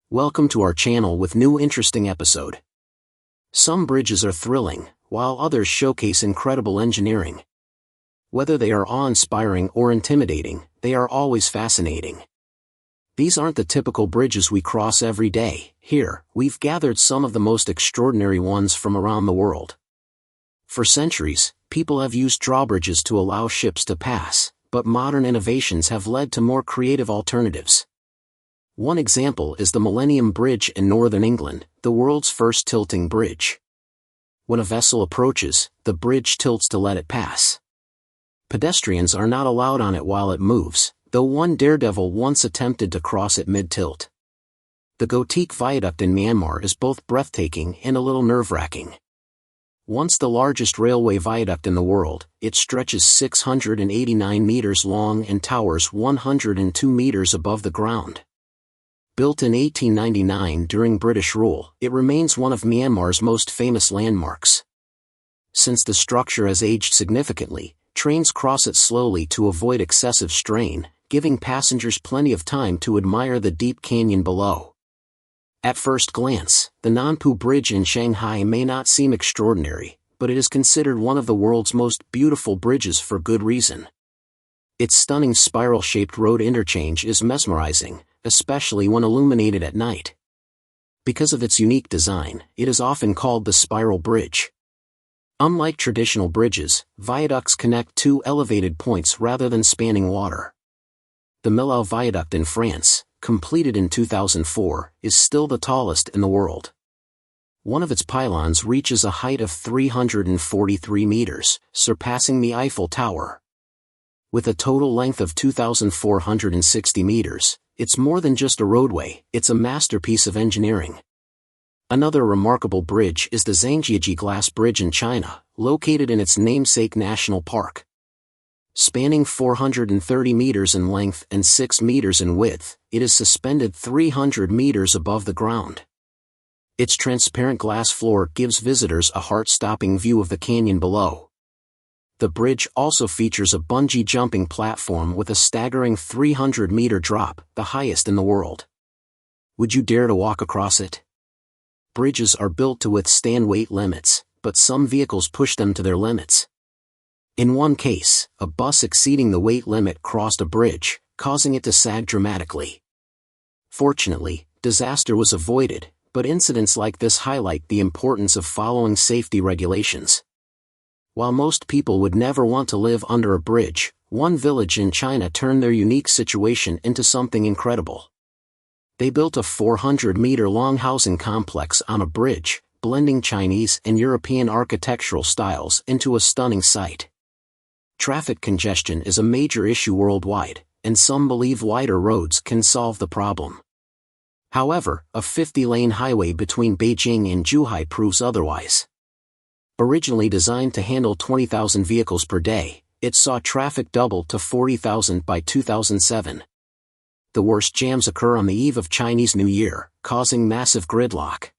Welcome to our channel with new interesting episode. Some bridges are thrilling, while others showcase incredible engineering. Whether they are awe-inspiring or intimidating, they are always fascinating. These aren't the typical bridges we cross every day. Here, we've gathered some of the most extraordinary ones from around the world. For centuries, people have used drawbridges to allow ships to pass, but modern innovations have led to more creative alternatives. One example is the Millennium Bridge in northern England, the world's first tilting bridge. When a vessel approaches, the bridge tilts to let it pass. Pedestrians are not allowed on it while it moves, though one daredevil once attempted to cross it mid-tilt. The Gotik Viaduct in Myanmar is both breathtaking and a little nerve-wracking. Once the largest railway viaduct in the world, it stretches 689 meters long and towers 102 meters above the ground. Built in 1899 during British rule, it remains one of Myanmar's most famous landmarks. Since the structure has aged significantly, trains cross it slowly to avoid excessive strain, giving passengers plenty of time to admire the deep canyon below. At first glance, the Nanpu Bridge in Shanghai may not seem extraordinary, but it is considered one of the world's most beautiful bridges for good reason. Its stunning spiral-shaped road interchange is mesmerizing, especially when illuminated at night. Because of its unique design, it is often called the spiral bridge. Unlike traditional bridges, viaducts connect two elevated points rather than spanning water. The Millau Viaduct in France, completed in 2004, is still the tallest in the world. One of its pylons reaches a height of 343 meters, surpassing the Eiffel Tower. With a total length of 2,460 meters, it's more than just a roadway, it's a masterpiece of engineering. Another remarkable bridge is the Zhangjiajie Glass Bridge in China, located in its namesake national park. Spanning 430 meters in length and 6 meters in width, it is suspended 300 meters above the ground. Its transparent glass floor gives visitors a heart-stopping view of the canyon below. The bridge also features a bungee jumping platform with a staggering 300-meter drop, the highest in the world. Would you dare to walk across it? Bridges are built to withstand weight limits, but some vehicles push them to their limits. In one case, a bus exceeding the weight limit crossed a bridge, causing it to sag dramatically. Fortunately, disaster was avoided, but incidents like this highlight the importance of following safety regulations. While most people would never want to live under a bridge, one village in China turned their unique situation into something incredible. They built a 400-meter-long housing complex on a bridge, blending Chinese and European architectural styles into a stunning sight. Traffic congestion is a major issue worldwide, and some believe wider roads can solve the problem. However, a 50-lane highway between Beijing and Zhuhai proves otherwise. Originally designed to handle 20,000 vehicles per day, it saw traffic double to 40,000 by 2007. The worst jams occur on the eve of Chinese New Year, causing massive gridlock.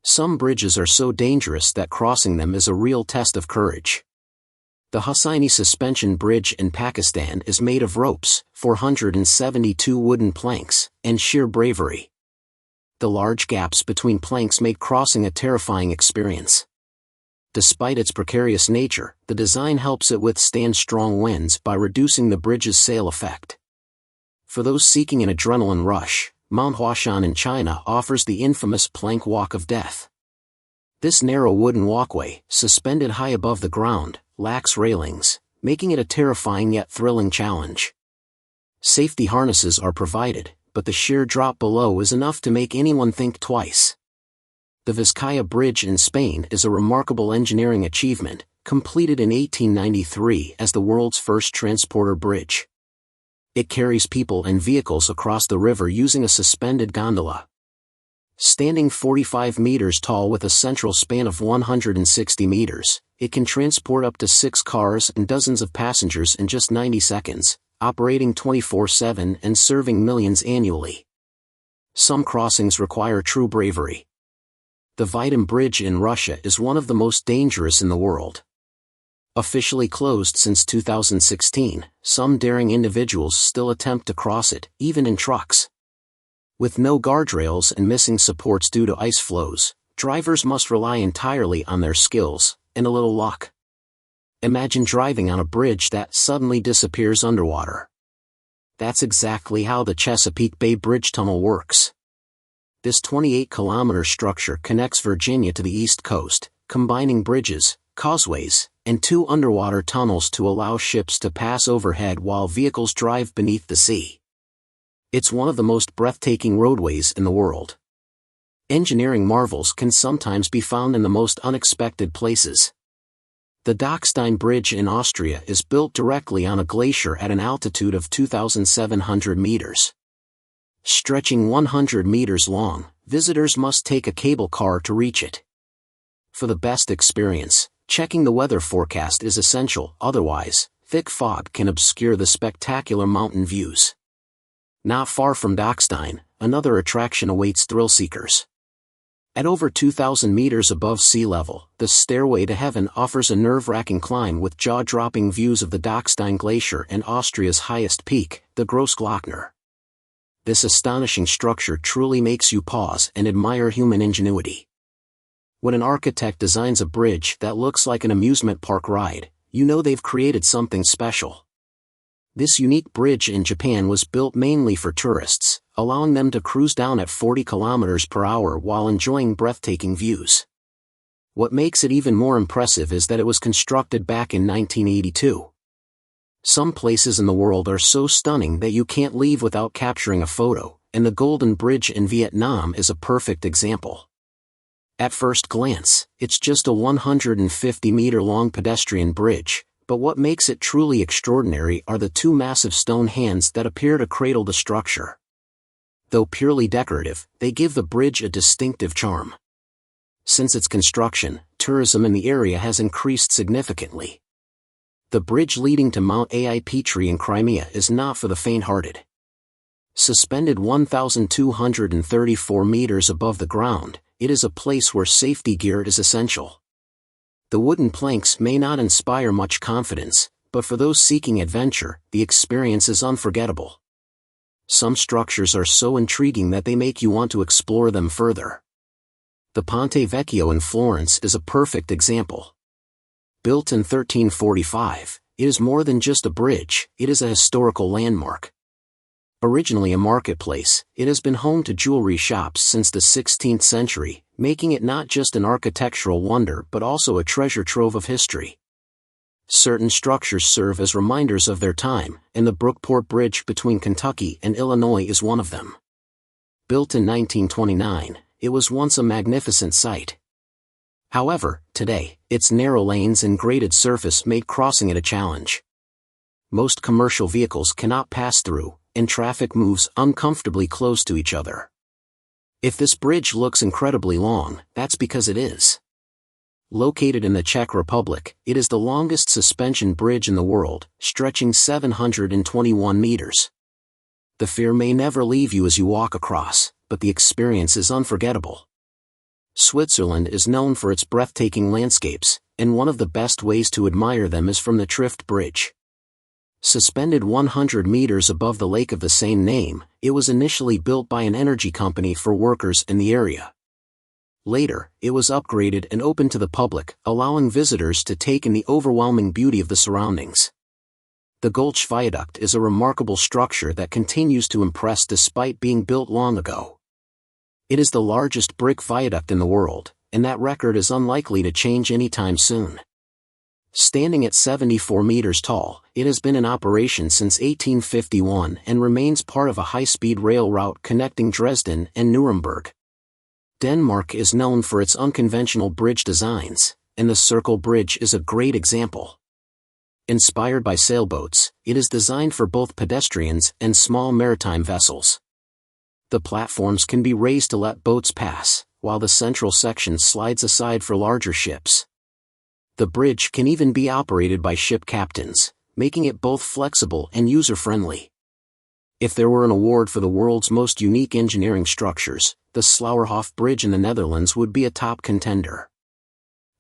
Some bridges are so dangerous that crossing them is a real test of courage. The Hosseini Suspension Bridge in Pakistan is made of ropes, 472 wooden planks, and sheer bravery. The large gaps between planks make crossing a terrifying experience. Despite its precarious nature, the design helps it withstand strong winds by reducing the bridge's sail effect. For those seeking an adrenaline rush, Mount Huashan in China offers the infamous plank walk of death. This narrow wooden walkway, suspended high above the ground, lacks railings, making it a terrifying yet thrilling challenge. Safety harnesses are provided, but the sheer drop below is enough to make anyone think twice. The Vizcaya Bridge in Spain is a remarkable engineering achievement, completed in 1893 as the world's first transporter bridge. It carries people and vehicles across the river using a suspended gondola. Standing 45 meters tall with a central span of 160 meters, it can transport up to 6 cars and dozens of passengers in just 90 seconds, operating 24/7 and serving millions annually. Some crossings require true bravery. The Vitim Bridge in Russia is one of the most dangerous in the world. Officially closed since 2016, some daring individuals still attempt to cross it, even in trucks. With no guardrails and missing supports due to ice flows, drivers must rely entirely on their skills and a little luck. Imagine driving on a bridge that suddenly disappears underwater. That's exactly how the Chesapeake Bay Bridge Tunnel works. This 28-kilometer structure connects Virginia to the East Coast, combining bridges, causeways, and 2 underwater tunnels to allow ships to pass overhead while vehicles drive beneath the sea. It's one of the most breathtaking roadways in the world. Engineering marvels can sometimes be found in the most unexpected places. The Dachstein Bridge in Austria is built directly on a glacier at an altitude of 2,700 meters. Stretching 100 meters long, visitors must take a cable car to reach it. For the best experience, checking the weather forecast is essential, otherwise, thick fog can obscure the spectacular mountain views. Not far from Dachstein, another attraction awaits thrill seekers. At over 2,000 meters above sea level, the Stairway to Heaven offers a nerve-wracking climb with jaw-dropping views of the Dachstein Glacier and Austria's highest peak, the Grossglockner. This astonishing structure truly makes you pause and admire human ingenuity. When an architect designs a bridge that looks like an amusement park ride, you know they've created something special. This unique bridge in Japan was built mainly for tourists, allowing them to cruise down at 40 kilometers per hour while enjoying breathtaking views. What makes it even more impressive is that it was constructed back in 1982. Some places in the world are so stunning that you can't leave without capturing a photo, and the Golden Bridge in Vietnam is a perfect example. At first glance, it's just a 150-meter-long pedestrian bridge, but what makes it truly extraordinary are the 2 massive stone hands that appear to cradle the structure. Though purely decorative, they give the bridge a distinctive charm. Since its construction, tourism in the area has increased significantly. The bridge leading to Mount Ai Petri in Crimea is not for the faint-hearted. Suspended 1,234 meters above the ground, it is a place where safety gear is essential. The wooden planks may not inspire much confidence, but for those seeking adventure, the experience is unforgettable. Some structures are so intriguing that they make you want to explore them further. The Ponte Vecchio in Florence is a perfect example. Built in 1345, it is more than just a bridge, it is a historical landmark. Originally a marketplace, it has been home to jewelry shops since the 16th century, making it not just an architectural wonder but also a treasure trove of history. Certain structures serve as reminders of their time, and the Brookport Bridge between Kentucky and Illinois is one of them. Built in 1929, it was once a magnificent sight. However, today, its narrow lanes and graded surface made crossing it a challenge. Most commercial vehicles cannot pass through, and traffic moves uncomfortably close to each other. If this bridge looks incredibly long, that's because it is. Located in the Czech Republic, it is the longest suspension bridge in the world, stretching 721 meters. The fear may never leave you as you walk across, but the experience is unforgettable. Switzerland is known for its breathtaking landscapes, and one of the best ways to admire them is from the Trift Bridge. Suspended 100 meters above the lake of the same name, it was initially built by an energy company for workers in the area. Later, it was upgraded and opened to the public, allowing visitors to take in the overwhelming beauty of the surroundings. The Gulch Viaduct is a remarkable structure that continues to impress despite being built long ago. It is the largest brick viaduct in the world, and that record is unlikely to change anytime soon. Standing at 74 meters tall, it has been in operation since 1851 and remains part of a high-speed rail route connecting Dresden and Nuremberg. Denmark is known for its unconventional bridge designs, and the Circle Bridge is a great example. Inspired by sailboats, it is designed for both pedestrians and small maritime vessels. The platforms can be raised to let boats pass, while the central section slides aside for larger ships. The bridge can even be operated by ship captains, making it both flexible and user-friendly. If there were an award for the world's most unique engineering structures, the Slauerhof Bridge in the Netherlands would be a top contender.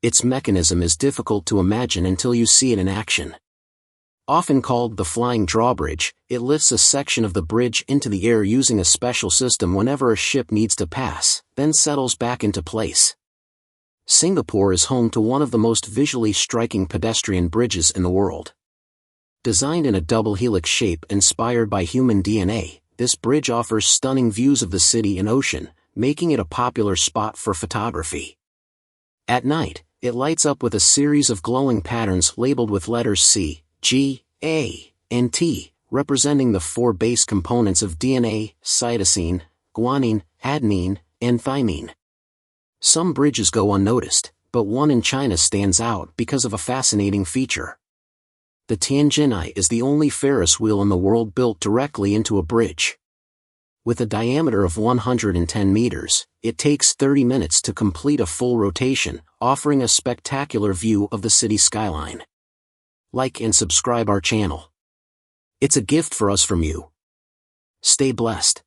Its mechanism is difficult to imagine until you see it in action. Often called the flying drawbridge, it lifts a section of the bridge into the air using a special system whenever a ship needs to pass, then settles back into place. Singapore is home to one of the most visually striking pedestrian bridges in the world. Designed in a double helix shape inspired by human DNA, this bridge offers stunning views of the city and ocean, making it a popular spot for photography. At night, it lights up with a series of glowing patterns labeled with letters C, G, A, and T, representing the 4 base components of DNA: cytosine, guanine, adenine, and thymine. Some bridges go unnoticed, but one in China stands out because of a fascinating feature. The Tianjin is the only Ferris wheel in the world built directly into a bridge. With a diameter of 110 meters, it takes 30 minutes to complete a full rotation, offering a spectacular view of the city skyline. Like and subscribe our channel. It's a gift for us from you. Stay blessed.